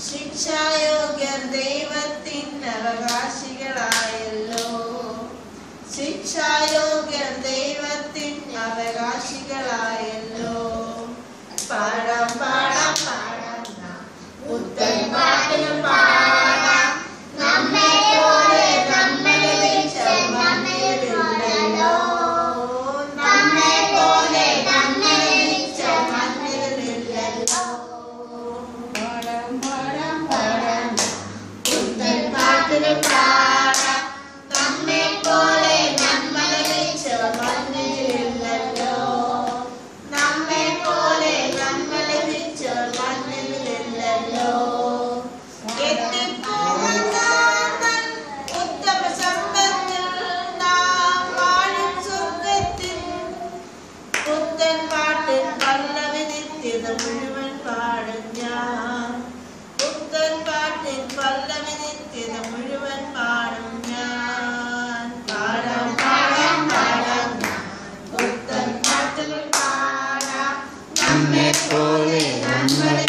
ശിക്ഷായോഗ്യർ ദൈവത്തിൻ അവകാശികളായല്ലോ. ശിക്ഷായോഗ്യർ ദൈവത്തിൻ അവകാശികളായല്ലോ. പാടാം പാടാം പാടാം പുത്തൻ പാട്ടിൽ പാടാം. നമ്മെ പോലെ നമ്മളെ വെച്ച മണ്ണിലില്ലല്ലോ. നമ്മെ പോലെ നമ്മളെ വെച്ച മണ്ണിലില്ലല്ലോ. പാടാം പാടാം പാടാം പുത്തൻ പാട്ടിൽ പാടാം. നമ്മെ പോലെ നമ്മളെ വെച്ച മണ്ണിലില്ലല്ലോ. നമ്മെ പോലെ നമ്മളെ വെച്ച മണ്ണിലില്ലല്ലോ. എത്തിപ്പോകുന്ന ഉത്തമ സമ്പത്തിൽ നാം വാഴും സ്വർഗത്തിൽ. പുത്തൻ പാട്ടിൻ പല്ലവി നിത്യത മുഴുവൻ പാടും ഞാൻ. പുത്തൻ പാട്ടിൻ പല്ലവി നിത്യത മുഴുവൻ പാടും ഞാൻ. പാടാം പാടാം പാടാം പുത്തൻ പാട്ടിൽ പാടാം. നമ്മെ പോലെ നമ്മളെ